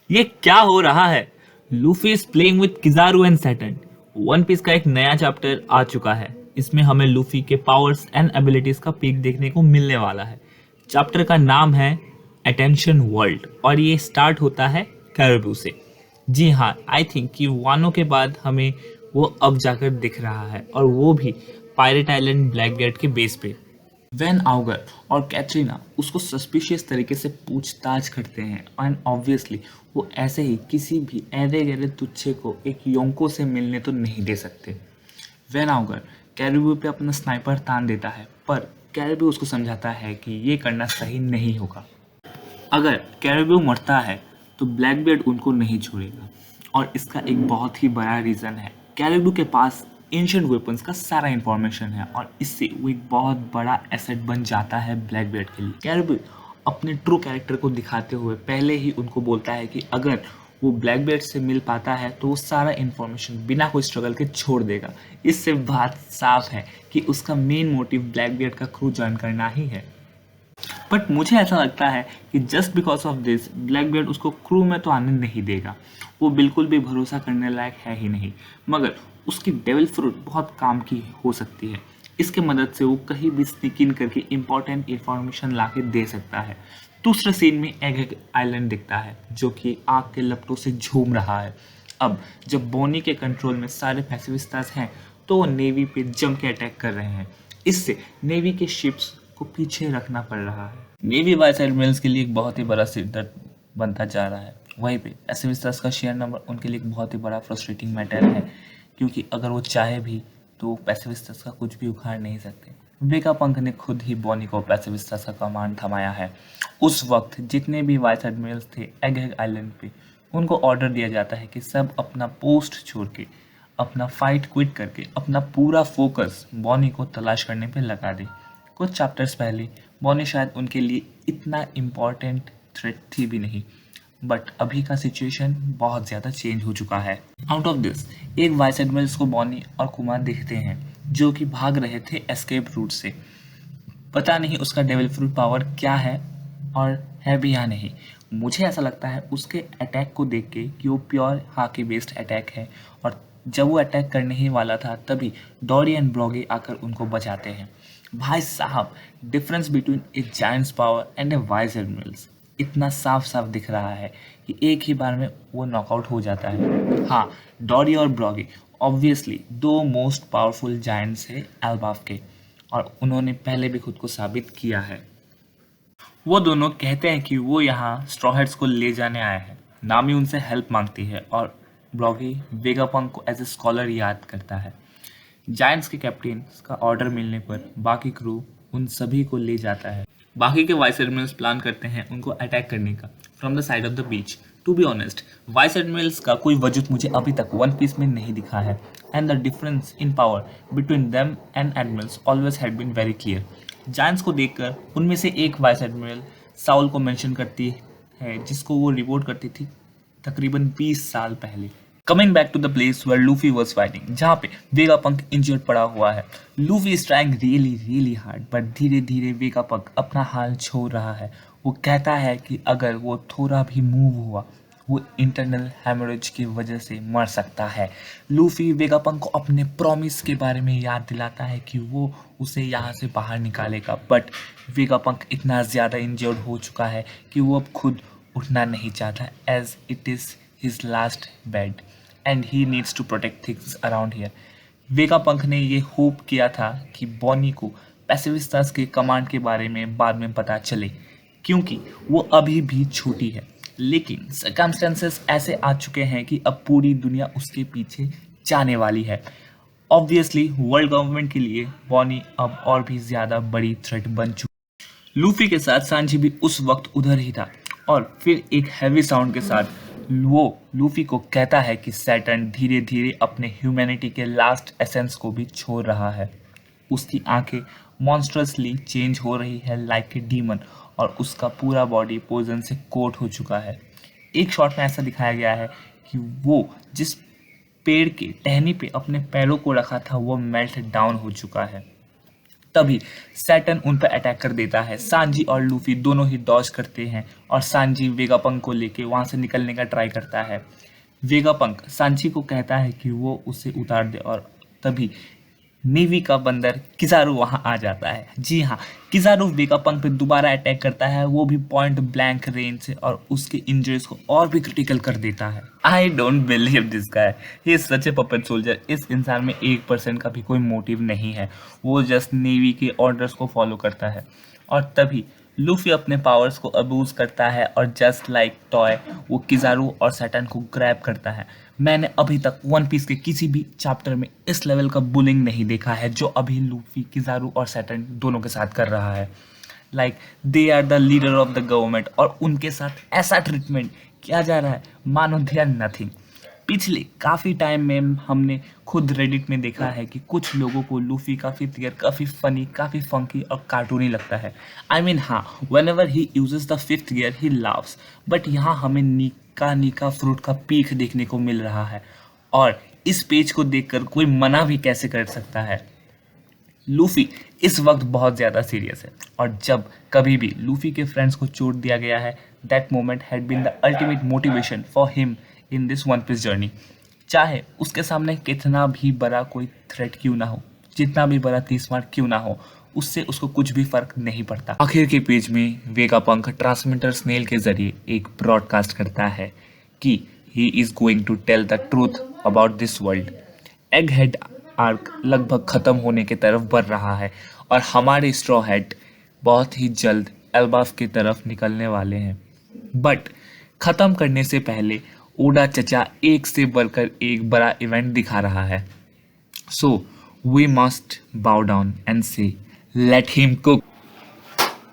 ये क्या हो रहा है? Luffy is playing with Kizaru and Saturn. One Piece का एक नया चैप्टर आ चुका है। इसमें हमें लूफी के पावर्स एंड एबिलिटीज का पीक देखने को मिलने वाला है। चैप्टर का नाम है अटेंशन वर्ल्ड और ये स्टार्ट होता है कैरिबू से। जी हाँ, आई थिंक कि वानो के बाद हमें वो अब जाकर दिख रहा है और वो भी पायरेट आइलैंड ब्लैकबेर्ड के बेस पे। वैन आउगर और कैटरीना उसको सस्पिशियस तरीके से पूछताछ करते हैं एंड ऑब्वियसली वो ऐसे ही किसी भी ऐरे गहरे तुच्छे को एक योंको से मिलने तो नहीं दे सकते। वैन आउगर कैरिबू पे अपना स्नाइपर तान देता है पर कैरिबू उसको समझाता है कि ये करना सही नहीं होगा। अगर कैरिबू मरता है तो ब्लैकबीयर्ड उनको नहीं छोड़ेगा और इसका एक बहुत ही बड़ा रीज़न है कैरिबू के पास एंशिएंट वेपन्स का सारा इंफॉर्मेशन है और इससे वो एक बहुत बड़ा एसेट बन जाता है ब्लैकबीयर्ड के लिए। कैरिबू अपने ट्रू कैरेक्टर को दिखाते हुए पहले ही उनको बोलता है कि अगर वो ब्लैकबीयर्ड से मिल पाता है तो वो सारा इन्फॉर्मेशन बिना कोई स्ट्रगल के छोड़ देगा। इससे बात साफ है कि उसका मेन मोटिव ब्लैकबीयर्ड का क्रू ज्वाइन करना ही है। बट मुझे ऐसा लगता है कि जस्ट बिकॉज ऑफ दिस ब्लैकबीयर्ड उसको क्रू में तो आने नहीं देगा। वो बिल्कुल भी भरोसा करने लायक है ही नहीं। मगर उसकी डेविल फ्रूट बहुत काम की हो सकती है। इसके मदद से वो कहीं भी स्नीक इन करके इंपॉर्टेंट इंफॉर्मेशन ला के दे सकता है। दूसरे सीन में एग आइलैंड दिखता है जो कि आग के लपटों से झूम रहा है। अब जब बोनी के कंट्रोल में सारे पैसिफिस्तास हैं तो वो नेवी पे जम के अटैक कर रहे हैं। इससे नेवी के शिप्स को पीछे रखना पड़ रहा है। नेवी वाइस एडमिरल्स के लिए एक बहुत ही बड़ा सिरदर्द बनता जा रहा है। वहीं पे पैसिफिस्तास का शेयर नंबर उनके लिए एक बहुत ही बड़ा फ्रस्ट्रेटिंग मैटर है क्योंकि अगर वो चाहे भी तो पैसिफिस्तास का कुछ भी उखाड़ नहीं सकते। वेगापंक ने खुद ही बॉनी को पैसिफिस्तास का कमांड थमाया है। उस वक्त जितने भी वाइस एडमिरल्स थे एग आइलैंड पे उनको ऑर्डर दिया जाता है कि सब अपना पोस्ट छोड़ के अपना फाइट क्विट करके अपना पूरा फोकस बॉनी को तलाश करने पे लगा दे। कुछ चैप्टर्स पहले बॉनी शायद उनके लिए इतना इम्पोर्टेंट थ्रेट थी भी नहीं बट अभी का सिचुएशन बहुत ज़्यादा चेंज हो चुका है। आउट ऑफ दिस एक वाइस एडमिरल्स को बॉनी और कुमार दिखते हैं जो कि भाग रहे थे एस्केप रूट से। पता नहीं उसका डेविल फ्रूट पावर क्या है और है भी या नहीं। मुझे ऐसा लगता है उसके अटैक को देख के कि वो प्योर हाकी बेस्ड अटैक है और जब वो अटैक करने ही वाला था तभी डॉरी एंड ब्रॉगी आकर उनको बचाते हैं। भाई साहब, difference between A giants power and A wise Admirals इतना साफ साफ दिख रहा है कि एक ही बार में वो नॉकआउट हो जाता है। हाँ, डॉरी और ब्रॉगी ऑब्वियसली दो मोस्ट पावरफुल जायंट्स है एल्बाफ के और उन्होंने पहले भी खुद को साबित किया है। वो दोनों कहते हैं कि वो यहाँ स्ट्रॉ हैट्स को ले जाने आए हैं। नामी उनसे हेल्प मांगती है और ब्लॉगी वेगापंक को एज ए स्कॉलर याद करता है। जायंट्स के कैप्टन का ऑर्डर मिलने पर बाकी क्रू उन सभी को ले जाता है। बाकी के वाइस एडमिरल्स प्लान करते हैं उनको अटैक करने का from the side of the beach. To be honest, vice admirals का कोई वजूद मुझे अभी तक वन पीस में नहीं दिखा है and the difference in power between them and admirals always had been very clear. Giants को देखकर उनमें से एक वाइस एडमिरल साउल को मेंशन करती है जिसको वो रिपोर्ट करती थी तकरीबन 20 साल पहले। Coming back to the place where Luffy was fighting, जहाँ पे वेगापंक इंजर्ड पड़ा हुआ है। Luffy is trying really really hard but धीरे धीरे वेगापंक अपना हाल छोड़ रहा है। वो कहता है कि अगर वो थोड़ा भी मूव हुआ वो इंटरनल हेमोरेज की वजह से मर सकता है। लूफी वेगापंक को अपने प्रॉमिस के बारे में याद दिलाता है कि वो उसे यहाँ से बाहर निकालेगा बट वेगापंक इतना ज़्यादा इंजर्ड हो चुका है कि वो अब खुद उठना नहीं चाहता as it is his last bed and he needs to protect things around here. Vegapunk ने ये होप किया था कि बॉनी को पैसिफिस्तास के कमांड के बारे में बाद में पता चले क्योंकि वो अभी भी छोटी है। लेकिन सर्कमस्टेंसेस ऐसे आ चुके हैं कि अब पूरी दुनिया उसके पीछे जाने वाली है। ऑब्वियसली वर्ल्ड गवर्नमेंट के लिए बॉनी अब और भी ज़्यादा बड़ी थ्रेट बन चुकी। लूफी के साथ सांजी भी उस वक्त उधर ही था और फिर एक हैवी साउंड के साथ वो लूफी को कहता है कि सैटर्न धीरे धीरे अपने ह्यूमैनिटी के लास्ट एसेंस को भी छोड़ रहा है। उसकी आंखें मॉन्स्ट्रसली चेंज हो रही है लाइक ए डीमन और उसका पूरा बॉडी पोइजन से कोट हो चुका है। एक शॉट में ऐसा दिखाया गया है कि वो जिस पेड़ के टहनी पे अपने पैरों को रखा था वो मेल्ट डाउन हो चुका है। तभी सैटर्न उन पर अटैक कर देता है। सांजी और लूफी दोनों ही डॉज करते हैं और सांजी वेगापंक को लेके वहां से निकलने का ट्राई करता है। वेगापंक सांची को कहता है कि वो उसे उतार दे और तभी नेवी का बंदर किजारू वहां आ जाता है। जी हाँ, किजारू वेगापंक पे दोबारा अटैक करता है, वो भी पॉइंट ब्लैंक रेंज से, और उसके इंजरीज को और भी क्रिटिकल कर देता है। I don't believe this guy, he is such A puppet soldier. इस इंसान में 1% का भी कोई मोटिव नहीं है, वो जस्ट नेवी के ऑर्डर्स को फॉलो करता है। और तभी लूफी अपने पावर्स को अब्यूज करता है और जस्ट लाइक टॉय वो किजारू और सैटर्न को ग्रैब करता है। मैंने अभी तक वन पीस के किसी भी चैप्टर में इस लेवल का बुलिंग नहीं देखा है जो अभी लूफी, किजारू और सैटर्न दोनों के साथ कर रहा है। Like they are the leader of the government और उनके साथ ऐसा ट्रीटमेंट किया जा रहा है मानो दे आर नथिंग। पिछले काफ़ी टाइम में हमने खुद रेडिट में देखा है कि कुछ लोगों को लूफी का फिफ्थ गियर काफ़ी फनी, काफ़ी फंकी और कार्टूनी लगता है। आई मीन हाँ, when ever he uses the fifth gear he loves, but यहाँ हमें नीका नीका फ्रूट का पीक देखने को मिल रहा है और इस पेज को देखकर कोई मना भी कैसे कर सकता है। लूफी इस वक्त बहुत ज़्यादा सीरियस है और जब कभी भी लूफी के फ्रेंड्स को चोट दिया गया है, that moment had been the ultimate motivation for him in this One Piece journey. चाहे उसके सामने कितना भी बड़ा कोई थ्रेट क्यों ना हो, जितना भी बड़ा 30 मार्क क्यों ना हो, उससे उसको कुछ भी फर्क नहीं पड़ता। आखिर के पेज में वेगापंक ट्रांसमीटर स्नेल के जरिए एक ब्रॉडकास्ट करता है कि he is going to tell the truth about this world. Egghead arc लगभग खत्म होने की तरफ बढ़ रहा है और हमारे स्ट्रॉ हेड बहुत ही जल्द एल्बाफ की तरफ निकलने वाले हैं। बट खत्म करने से पहले ओडा चचा एक से बढ़कर एक बड़ा इवेंट दिखा रहा है। So we must bow down and say let him cook.